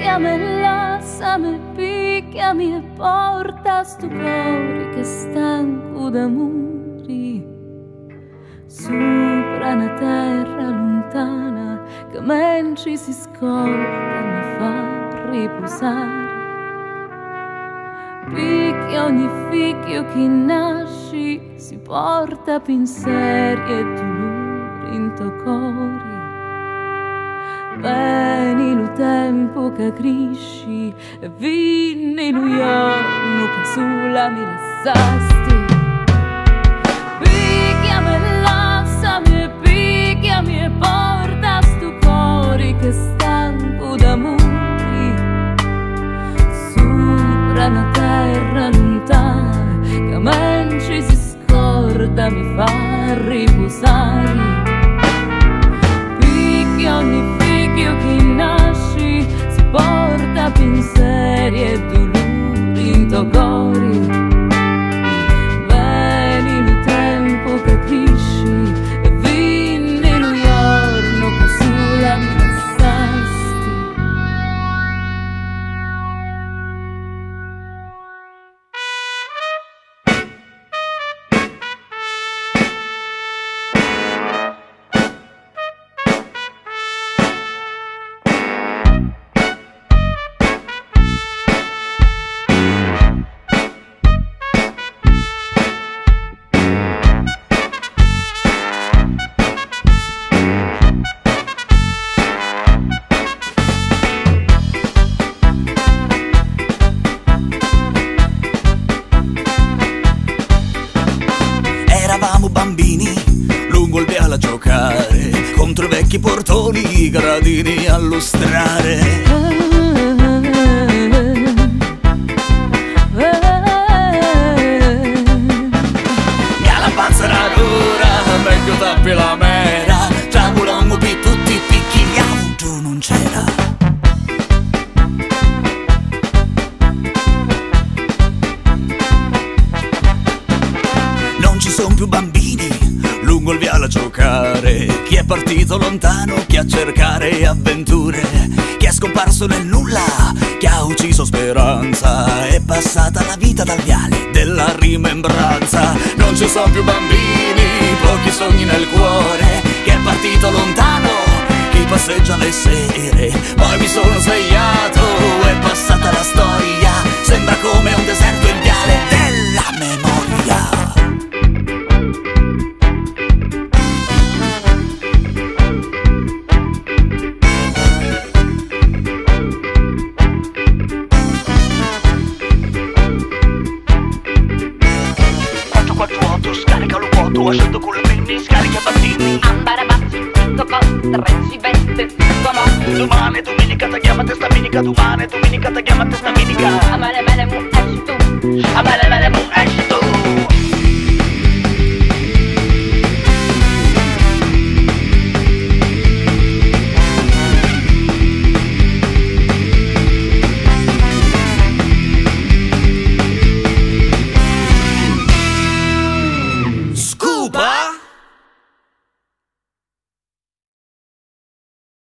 Picchiami, lassami, picchiami e porta sto cuore che è stanco d'amori sopra una terra lontana che mentre si scorda mi fa riposare. Picchi ogni figlio che nasce si porta pensieri e dolore in tuo cuore. Veni lo tempo che cresci e vini lo giorno che sulla mi lasciasti. Picchiami, lassami, picchiami e porta sto cuore che è stanco d'amori sopra una terra lontana che mentre si scorda mi fa riposare. Picchi ogni figlio che nasce si porta pensieri e dolori in tuo cuore. Veni il tempo che cresci e vini lo giorno che sulla mi lasciasti. Eravamo bambini lungo il viale a giocare contro i vecchi portoni, i gradini a lustrare. Mia la panza era dura, meglio tappi la mera. Tra volommo per tutti i picchi, gli auto non c'era. Non ci son più bambini lungo il viale a giocare. Chi è partito lontano, chi a cercare avventure, chi è scomparso nel nulla, chi ha ucciso speranza. È passata la vita dal viale della rimembranza. Non ci son più bambini, pochi sogni nel cuore. Chi è partito lontano, chi passeggia le sere. Poi mi sono svegliato, è passata la storia. Sembra come un deserto il viale della memoria. Scarica lo vuoto, scendo con le penny, scarica battini. Ambarabazzi, tutto costa, si veste, tutto no. Domani domenica ti chiama testa minica, domani domenica ti chiama testa minica. Amare bene mu esci tu, Amare bene mu esci